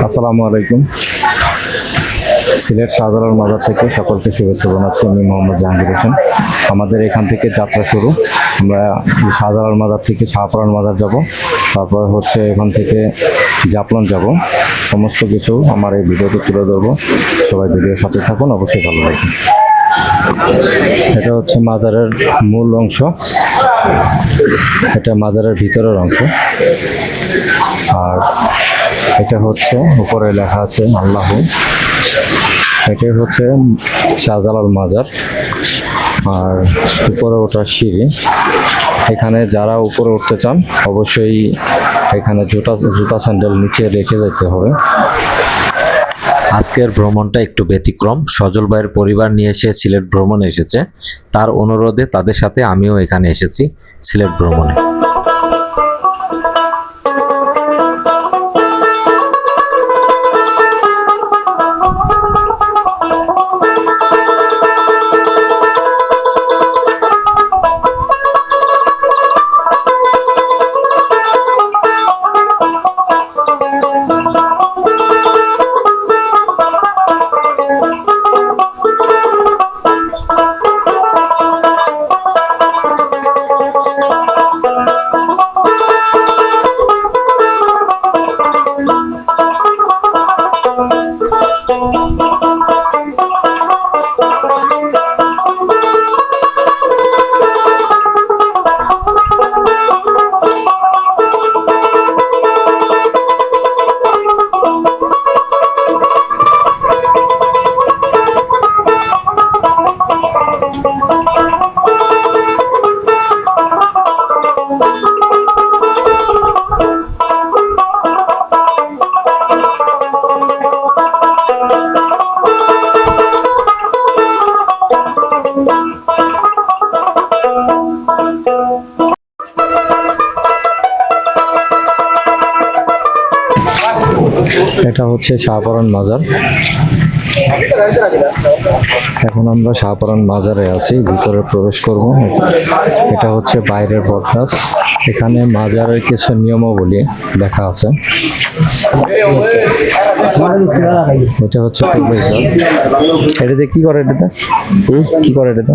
আসসালামু আলাইকুম। সিলেট শাহজালাল মাজার থেকে সকলকে শুভেচ্ছা জানাচ্ছি। আমি মোহাম্মদ জাহাঙ্গীর হোসেন। আমাদের এখান থেকে যাত্রা শুরু। আমরা শাহজালাল মাজার থেকে শাহপরান মাজার যাব, তারপর হচ্ছে এখান থেকে জাফলং যাব। সমস্ত কিছু আমার এই ভিডিওতে তুলে ধরবো। সবাই ভিডিওর সাথে থাকুন, অবশ্যই ভালো লাগবে। এটা হচ্ছে মাজারের মূল অংশ, এটা মাজারের ভিতরের অংশ। আর এটা হচ্ছে উপরে লেখা আছে আল্লাহ। এটাই হচ্ছে শাহজালাল মাজার। আর উপরে ওঠার সিঁড়ি। এখানে যারা উপরে উঠতে চান অবশ্যই এখানে জুতা স্যান্ডেল নিচে রেখে যেতে হবে। আজকের ভ্রমণটা একটু ব্যতিক্রম। সজল ভাইয়ের পরিবার নিয়ে এসে সিলেট ভ্রমণে এসেছে। তার অনুরোধে তাদের সাথে আমিও এখানে এসেছি সিলেট ভ্রমণে। এটা হচ্ছে শাহপরান মাজার। এখন আমরা শাহপরান মাজারে আছি, ভিতরে প্রবেশ করব। এটা হচ্ছে বাইরের পথ। এখানে মাজারের কিছু নিয়মাবলী লেখা আছে। এটা হচ্ছে এটাতে কি করে? এটাতে কি করে? এটাতে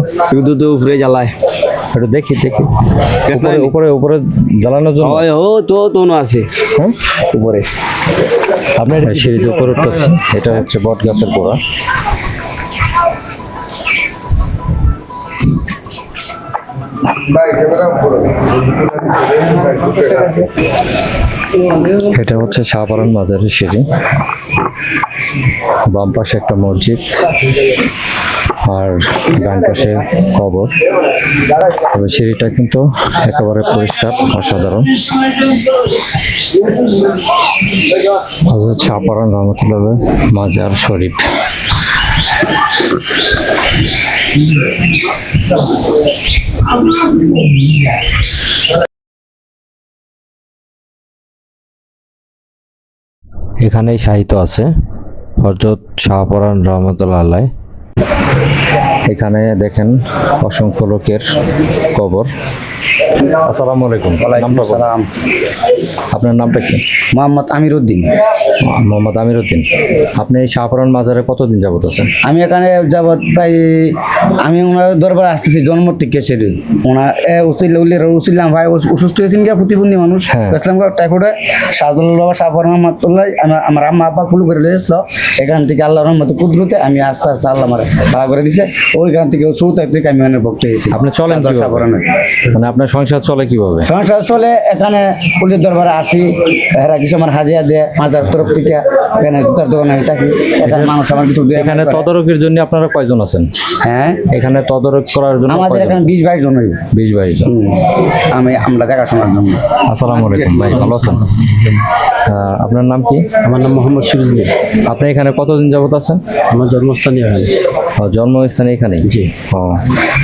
দুধ উপরে জ্বালায়। একটু দেখি উপরে উপরে জ্বালানোর জন্য তো আছে হ্যাঁ উপরে। আপনার সিঁড়িতে উপরে উঠতেছে। এটা হচ্ছে বট গাছের গোড়া। এটা হচ্ছে শাহপরান মাজারের সিঁড়ি। বাম পাশে একটা মসজিদ আর ডান পাশে কবর। তবে সিঁড়িটা কিন্তু একেবারে পরিষ্কার, অসাধারণ। শাহপরান রহমতুল্লাহ মাজার শরীফ। এখানেই সাহিত্য আছে হযরত শাহপরান রহমতুল্লাহ আলাইহি। এখানে দেখেন অসংখ্য লোকের কবর। আসসালামু আলাইকুম। নামটা বলুন। আপনার নামটা কি? মোহাম্মদ আমির উদ্দিন। মোহাম্মদ আমির উদ্দিন। আপনি এই শাহপরান মাজারে কতদিন যাবত আছেন? আমি এখানে যাবত প্রায় আমি ওনার দরবারে আসতেছি জন্ম থেকে সেরে। ওনার উচিল্লাম ভাই অসুস্থ হয়েছেন গিয়া, প্রতিবন্ধী মানুষ ইসলাম টাইফয়েডে শাহজালাল বাবা শাহপরান রহমতুল্লাহ আমার আম্মা আব্বা কুলু করে এসলো। এখান থেকে আল্লাহ রহমতে কুদরতে আমি আস্তে আস্তে আল্লাহ আমার ভাড়া করে দিছে। ওইখান থেকে চৌথায় থেকে আমি অনেক ভক্ত হয়েছি। আপনি চলেন শাহপরানের? মানে আপনার সংসার চলে কিভাবে? সংসার চলে এখানে পুলিশ দরবারে আসি, এরা কিছু আমার হাজিয়া দেয় মাজার তরফ থেকে। এখানে জুতার দোকানে আমি থাকি। এখানে মানুষ আমার কিছু দেয়। এখানে তদারকির জন্য আপনারা কয়জন আছেন? হ্যাঁ, এখানে তদারক করার জন্য আমাদের এখানে 20-22 জন। 20-22 জন। আমরা দেখাশোনার জন্য। আসসালামু আলাইকুম ভাই, ভালো আছেন? আপনার নাম কি? আমার নাম মোহাম্মদ সিরাজুদ্দিন। আপনি এখানে কতদিন যাবত আছেন? আমার জন্মস্থান এখানে। জন্মস্থান এখানে? জি।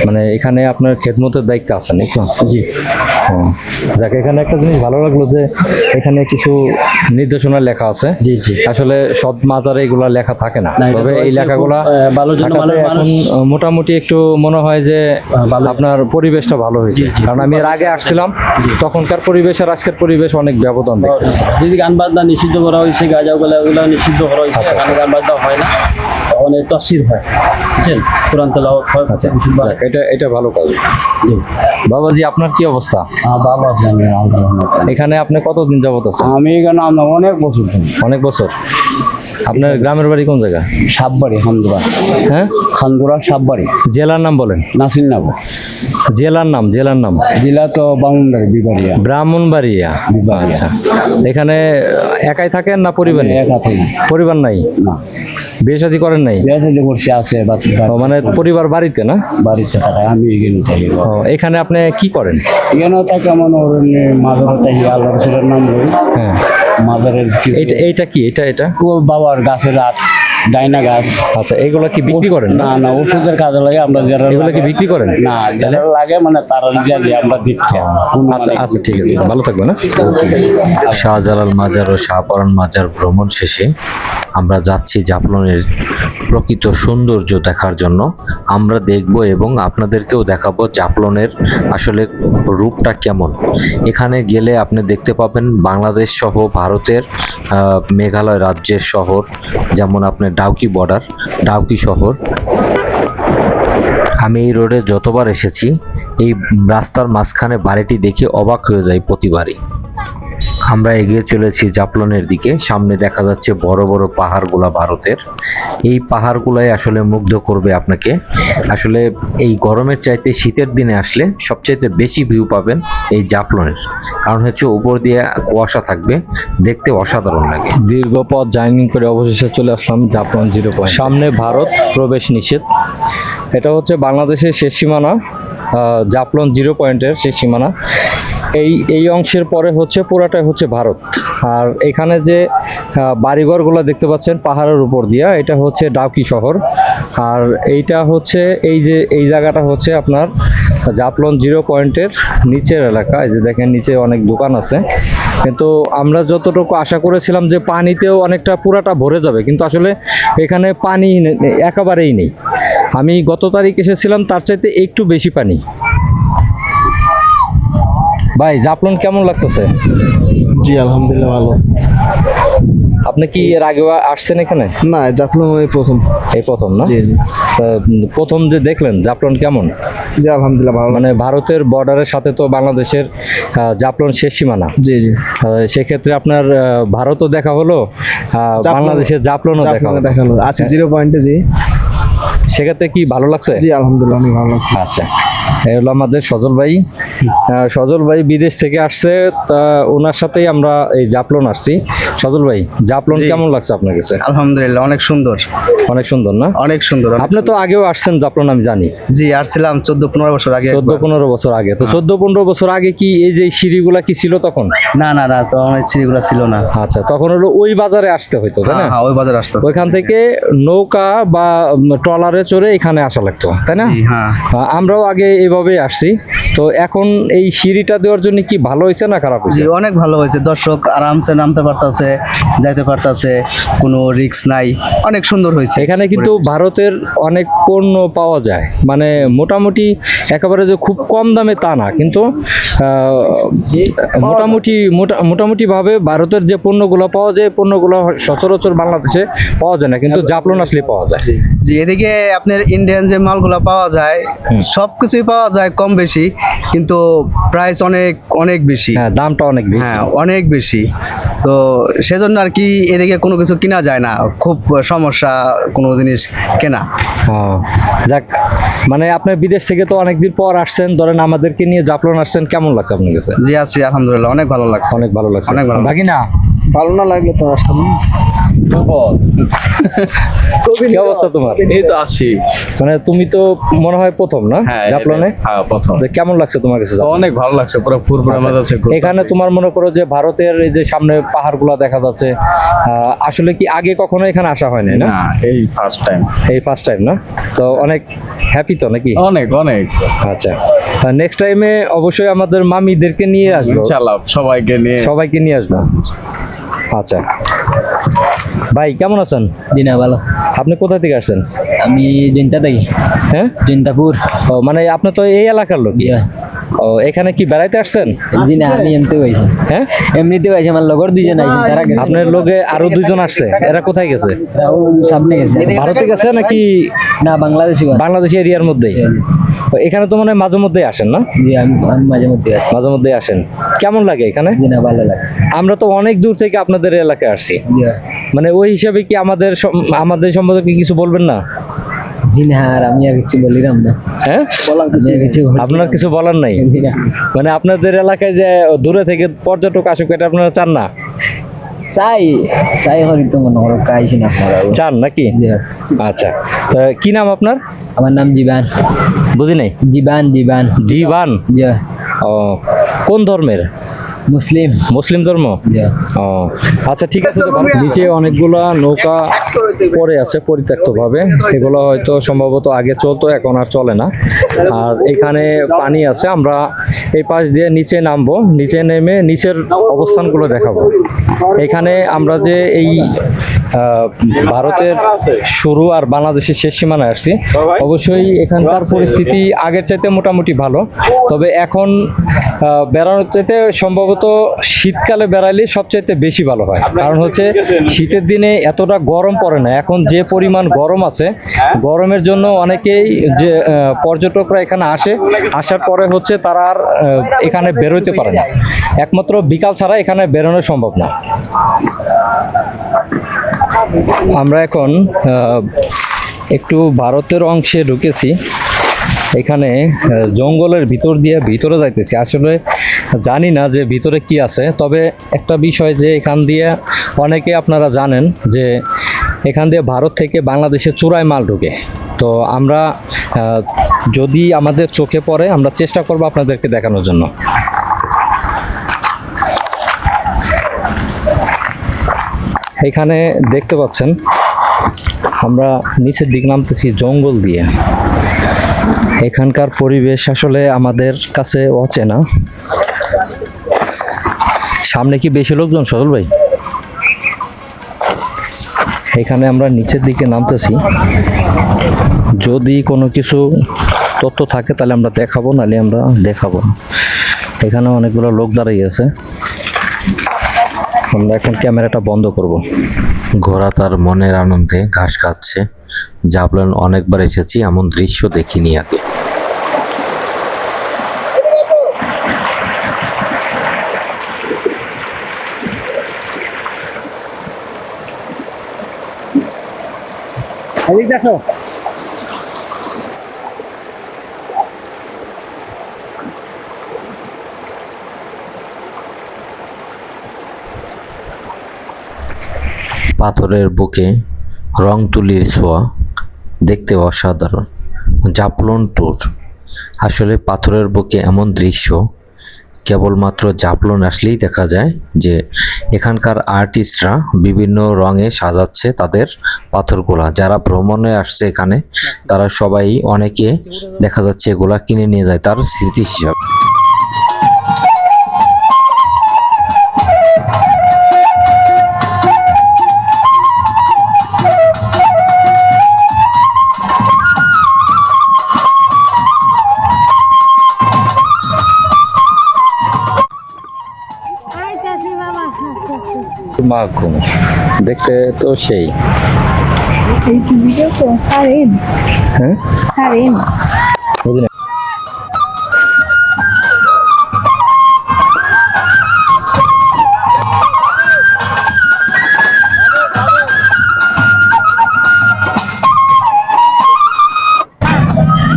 মানে এখানে আপনার খেদমতের দায়িত্ব আছে নাকি? জি। যাক, এখানে একটা জিনিস ভালো লাগলো যে এখানে কিছু নির্দেশনা লেখা আছে। জি জি আসলে সব মাজারে এগুলা লেখা থাকে না, না, এটা তবে তো এই হচ্ছে লেখাগুলা খুব, ভালোর জন্য থাকাতে মানুষ এখন মোটামুটি একটু মনে হয় যে ভালো। আপনার পরিবেশটা ভালো হয়েছে। জি, জি। কারণ আমি এর আগে আসছিলাম, তখনকার পরিবেশ আর আজকের পরিবেশ অনেক ব্যবধান দেখতে। যদি গান বাজনা নিষিদ্ধ করা হয়েছে, গাঁজাগুলা ওগুলো নিষিদ্ধ করা হয়েছে, এখানে গান বাজনা হয় না, অনেক তফসির হয়, বুঝছেন, কোরআন তেলাওয়াত হয়। আচ্ছা, যাক, এটা ভালো কাজ। জি। বাবাজি, আপনার কি অবস্থা? ভালো আছি আমি, আলহামদুলিল্লাহ। এখানে আপনি কতদিন যাবত আছেন? আমি এখানে আমরা অনেক বছর ধরে। অনেক বছর। আপনার গ্রামের বাড়ি কোন জায়গা? সাববাড়ি, খানদুরা। হ্যাঁ, খানদুরা সাববাড়ি, জেলার নাম বলেন। নাসিরনগর। জেলার নাম জেলা তো বামুনবাড়ি, বিবাড়িয়া। ব্রাহ্মণবাড়িয়া। বিবাড়িয়া। আচ্ছা, এখানে একাই থাকেন না পরিবার নেই? একা থাকি পরিবার নাই? না, বিয়ে শাদী করেন নাই? বিয়ে শাদী করছি, আছে ও, মানে পরিবার বাড়িতে না? বাড়িতে থাকায় আমি এখানে থাকি। ও, এখানে আপনি কি করেন? এখানেও থাকি, আমার মাজারে থাকি, আল্লাহ রসুলের নাম লই। হ্যাঁ, মাজারের এইটা কি? এটা ও বাবার গাছের রাত, ডাইনা গাছ। আচ্ছা, এগুলা কি বিক্রি করেন? না না, ওষুধের কাজে লাগে। আমরা যারা এগুলা কি বিক্রি করেন? না, যারা লাগে মানে তারা দিয়ে আমরা দিচ্ছি। আচ্ছা আচ্ছা, ঠিক আছে, ভালো থাকবেন। শাহজালাল মাজার ও শাহপরান মাজার ভ্রমণ শেষে আমরা যাচ্ছি জাফলনের প্রকৃত সৌন্দর্য দেখার জন্য। আমরা দেখব এবং আপনাদেরকেও দেখাবো জাফলনের আসলে রূপটা কেমন। এখানে গেলে আপনি দেখতে পাবেন বাংলাদেশ সহ ভারতের মেঘালয় রাজ্যের শহর, যেমন আপনার ডাউকি বর্ডার, ডাউকি শহর। আমি এই রোডে যতবার এসেছি এই রাস্তার মাঝখানে বাড়িটি দেখে অবাক হয়ে যাই প্রতিবারই। আমরা এগিয়ে চলেছি জাফলনের দিকে। সামনে দেখা যাচ্ছে বড় বড় পাহাড়গুলা ভারতের। এই পাহাড়গুলাই আসলে মুগ্ধ করবে আপনাকে। আসলে এই গরমের চাইতে শীতের দিনে আসলে সবচাইতে বেশি ভিউ পাবেন এই জাফলনের, কারণ হচ্ছে উপর দিয়ে কুয়াশা থাকবে, দেখতে অসাধারণ লাগে। দীর্ঘ পথ জার্নি করে অবশেষে চলে আসলাম জাফলন 0 পয়েন্ট। সামনে ভারত, প্রবেশ নিষেধ। এটা হচ্ছে বাংলাদেশের শেষ সীমানা, জাফলন 0 পয়েন্টের শেষ সীমানা। এই অংশের পরে হচ্ছে পুরাটাই হচ্ছে ভারত। আর এখানে যে বাড়িঘরগুলো দেখতে পাচ্ছেন পাহাড়ের উপর দিয়া, এটা হচ্ছে ডাউকি শহর। আর এইটা হচ্ছে এই জায়গাটা হচ্ছে আপনার জাফলন 0 পয়েন্টের নিচের এলাকা। এই যে দেখেন নিচে অনেক দোকান আছে, কিন্তু আমরা যতটুকু আশা করেছিলাম যে পানিতেও অনেকটা পুরাটা ভরে যাবে, কিন্তু আসলে এখানে পানি একেবারেই নেই। আমি গত তারিখ এসেছিলাম, তার চাইতে একটু বেশি পানি। ভাই, জাফলন কেমন লাগতেছে? জি আলহামদুলিল্লাহ ভালো। আপনি কি এর আগে আসছেন এখানে? না, জাফলং এই প্রথম। এই প্রথম না? জি জি তা প্রথম যে দেখলেন জাফলন কেমন? জি আলহামদুলিল্লাহ ভালো। মানে ভারতের বর্ডারের সাথে তো বাংলাদেশের জাফলন শেষ সীমানা। জি জি সেক্ষেত্রে আপনার ভারতও দেখা হলো, বাংলাদেশের জাফলনও দেখা হলো। দেখালো আছে 0 পয়েন্টে। জি, সেক্ষেত্রে কি ভালো লাগছে? জি আলহামদুলিল্লাহ অনেক ভালো লাগছে। আচ্ছা, এই হলো আমাদের সজল ভাই। সজল ভাই বিদেশ থেকে আসছে, তা ওনার সাথেই আমরা এই জাফলন আসছি। সজল ভাই, জাফলন কেমন লাগছে আপনার কাছে? আলহামদুলিল্লাহ অনেক সুন্দর, অনেক সুন্দর না? অনেক সুন্দর। আপনি তো আগেও আসছেন জাফলন, আমি জানি। জি, আসছিলাম 14-15 বছর আগে। 14-15 বছর আগে। তো 14-15 বছর আগে কি এই যে সিঁড়িগুলা কি ছিল তখন? না না না, তো অনেক সিঁড়িগুলো ছিল না। আচ্ছা, তখন হলো ওই বাজারে আসতে হইতো, তাই না? হ্যাঁ, ওই বাজার আসতো। ওইখান থেকে নৌকা বা ট্রলারে চড়ে এখানে আসা লাগতো, তাই না? জি, হ্যাঁ। আমরাও আগে এইভাবেই আসছি। তো এখন এই সিঁড়িটা দেওয়ার জন্য কি ভালো হয়েছে না খারাপ জি, হয়েছে? অনেক ভালো হয়েছে। দর্শক আরামসে নামতে পারতাছে, যাইতে পারতাছে, কোনো রিস্ক নাই, অনেক সুন্দর হয়েছে। এখানে কিন্তু ভারতের অনেক পণ্য পাওয়া যায়, মানে মোটামুটি একেবারে যে খুব কম দামে তা না, কিন্তু মোটামুটি ভাবে ভারতের যে পণ্যগুলো পাওয়া যায়, পণ্যগুলো সচরাচর বাংলাদেশে পাওয়া যায় না, কিন্তু জাফলন আসলে পাওয়া যায়। জি, এদিকে আপনার ইন্ডিয়ান যে মালগুলো পাওয়া যায় সব কিছুই পাওয়া যায় কম বেশি, কিন্তু প্রাইস অনেক অনেক বেশি। হ্যাঁ, দামটা অনেক বেশি। হ্যাঁ, অনেক বেশি। তো সেজন্য আর কি এদিকে কোনো কিছু কিনা যায় না, খুব সমস্যা কোনো জিনিস কেনা। হ্যাঁ, যাক, মানে আপনি বিদেশ থেকে তো অনেকদিন পর আসছেন, ধরেন আমাদেরকে নিয়ে জাফলন আসছেন, কেমন লাগছে আপনার কাছে? জি, আছি আলহামদুলিল্লাহ, অনেক ভালো লাগছে। অনেক ভালো লাগছে। অনেক ভালো। বাকি না ভালো না লাগলে তো আসতাম না। কি অবস্থা তোমার? এই তো আসি। মানে তুমি তো মনে হয় প্রথম না জাফলনে? হ্যাঁ প্রথম। তো কেমন লাগছে তোমার কাছে জাফলন? অনেক ভালো লাগছে, পুরো ফুরফুরে মজা হচ্ছে। এখানে তোমার মনে করো যে ভারতের এই যে সামনে পাহাড়গুলো দেখা যাচ্ছে, আসলে কি আগে কখনো এখানে আসা হয় নাই না? না, এই ফার্স্ট টাইম। এই ফার্স্ট টাইম না? তো অনেক হ্যাপি তো নাকি? অনেক অনেক। আচ্ছা, নেক্সট টাইমে অবশ্যই আমাদের মামিদেরকে নিয়ে আসবো, ইনশাআল্লাহ সবাইকে নিয়ে আসবো। আচ্ছা ভাই, কেমন আছেন? দিনা ভালো। আপনি কোথা থেকে আসছেন? আমি জৈন্তা থাকি। হ্যাঁ, জৈন্তাপুর। ও মানে আপনি তো এই এলাকার লোক? ও, এখানে কি বেড়াইতে আসছেন? জি না, আমি এমনিতেও আইছি। হ্যাঁ, এমনিতেও আইছি, আমার লগর দুইজন আইছেন, তারা গেছে। আপনার লোকে আরো দুইজন আসছে, এরা কোথায় গেছে? ও সামনে গেছে। ভারতে গেছে নাকি না, বাংলাদেশি আছে। বাংলাদেশ এরিয়ার মধ্যেই? ও, এখানে তো মানে মাঝে মধ্যেই আসেন না? জি, আমি মাঝে মধ্যে আসি। মাঝে মধ্যেই আসেন। কেমন লাগে এখানে? জি না, ভালো লাগে। আমরা তো অনেক দূর থেকে আপনাদের এলাকায় আসছি, জি। মানে ওই হিসাবে কি আমাদের সম্পর্কে কিছু বলবেন না? জি না, আর আমি আর কিছু বলিলাম না। হ্যাঁ, আপনার কিছু বলার নাই? জি না। মানে আপনাদের এলাকায় যে দূরে থেকে পর্যটক আসুক, এটা আপনারা চান না? চাই চাই হরি তো মনে করো কাইছি না আপনারা। চান নাকি? আচ্ছা, তা কি নাম আপনার? আমার নাম জীবান। বুঝি নাই। জীবান। জীবান? জি। ও, কোন ধর্মের? মুসলিম। মুসলিম ধর্ম? জি। ও আচ্ছা, ঠিক আছে। তো নিচে অনেকগুলা নৌকা পড়ে আছে পরিত্যক্ত ভাবে, এগুলো হয়তো সম্ভবত আগে চলতো, এখন আর চলে না। আর এখানে পানি আছে, আমরা এই পাশ দিয়ে নিচে নামবো, নিচে নেমে নিচের অবস্থানগুলো দেখাবো। এখানে আমরা যে এই ভারতের শুরু আর বাংলাদেশের শেষ সীমানায় আসছি, অবশ্যই এখানকার পরিস্থিতি আগের চাইতে মোটামুটি ভালো, তবে এখন বেড়ানোর চাইতে সম্ভবত শীতকালে বেড়াইলে সবচাইতে বেশি ভালো হয়। কারণ হচ্ছে শীতের দিনে এতটা গরম পড়ে না, এখন যে পরিমাণ গরম আছে, গরমের জন্য অনেকেই যে পর্যটকরা এখানে আসার পরে হচ্ছে তারা আর এখানে বেরোতে পারে না, একমাত্র বিকাল ছাড়া এখানে বেরোনো সম্ভব না। আমরা এখন একটু ভারতের অংশে ঢুকেছি, এখানে জঙ্গলের ভিতর দিয়ে ভিতরে যাইতেছি। আসলে জানি না যে ভিতরে কি আছে, তবে একটা বিষয় যে এখান দিয়ে অনেকে আপনারা জানেন যে এখান দিয়ে ভারত থেকে বাংলাদেশে চোরাই মাল ঢুকে। তো আমরা যদি আমাদের চোখে পড়ে, আমরা চেষ্টা করব আপনাদেরকে দেখানোর জন্য। এখানে দেখতে পাচ্ছেন আমরা নিচের দিক নামতেছি জঙ্গল দিয়ে। এখানকার পরিবেশ আসলে আমাদের কাছে অচেনা। সামনে কি বেশি লোকজন সজল ভাই? এখানে আমরা নিচের দিকে নামতেছি, যদি কোনো কিছু তথ্য থাকে তাহলে আমরা দেখাবো, নাহলে আমরা দেখাবো। এখানে অনেকগুলো লোক দাঁড়িয়ে আছে, আমরা এখন ক্যামেরাটা বন্ধ করব। ঘোড়া তার মনের আনন্দে ঘাস খাচ্ছে। জাফলন অনেকবার এসেছি, এমন দৃশ্য দেখিনি আগে। পাথরের বুকে রং তুলির ছোঁয়া, দেখতে অসাধারণ। জাফলন ট্যুর। আসলে পাথরের বুকে এমন দৃশ্য কেবলমাত্র জাফলন আসলেই দেখা যায়, যে এখানকার আর্টিস্টরা বিভিন্ন রঙে সাজাচ্ছে তাদের পাথরগুলা। যারা ভ্রমণে আসছে এখানে, তারা সবাই, অনেকে দেখা যাচ্ছে এগুলা কিনে নিয়ে যায় তার স্মৃতি হিসাবে। মাগুম দেখতে তো সেই। এই ভিডিও তো সারেন হ্যাঁ, সারেন বুঝলেন?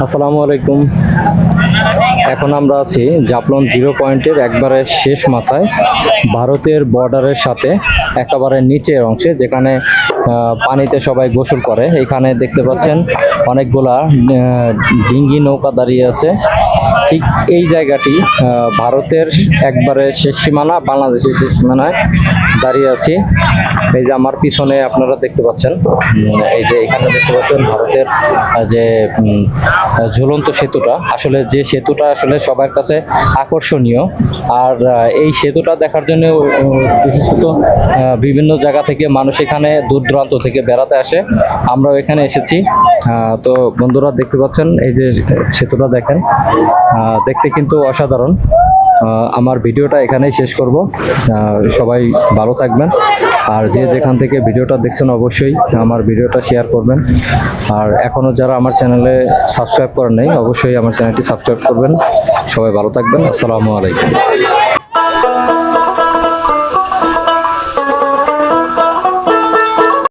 আসসালামু আলাইকুম। এখন আমরা আছি জাফলং 0 পয়েন্টের একবারে শেষ মাথায়, ভারতের বর্ডারের সাথে একেবারে নিচের অংশে, যেখানে পানিতে সবাই গোসল করে। এখানে দেখতে পাচ্ছেন অনেকগুলা ডিঙ্গি নৌকা দাঁড়িয়ে আছে। ঠিক এই জায়গাটি ভারতের একবারে শেষ সীমানা, বাংলাদেশের শেষ সীমানায় দাঁড়িয়ে আছি। এই যে আমার পিছনে আপনারা দেখতে পাচ্ছেন, এই যে এখানে দেখতে পাচ্ছেন ভারতের যে ঝুলন্ত সেতুটা, আসলে যে সেতুটা আসলে সবার কাছে আকর্ষণীয়। আর এই সেতুটা দেখার জন্য বিশেষত বিভিন্ন জায়গা থেকে মানুষ এখানে দূর দূরান্ত থেকে বেড়াতে আসে। আমরাও এখানে এসেছি। তো বন্ধুরা দেখতে পাচ্ছেন এই যে সেতুটা দেখেন, দেখতে কিন্তু অসাধারণ। আমার ভিডিওটা এখানেই শেষ করব। সবাই ভালো থাকবেন, আর যে যেখান থেকে ভিডিওটা দেখছেন অবশ্যই আমার ভিডিওটা শেয়ার করবেন। আর এখনও যারা আমার চ্যানেলে সাবস্ক্রাইব করেন নাই, অবশ্যই আমার চ্যানেলটি সাবস্ক্রাইব করবেন। সবাই ভালো থাকবেন। আসসালামু আলাইকুম।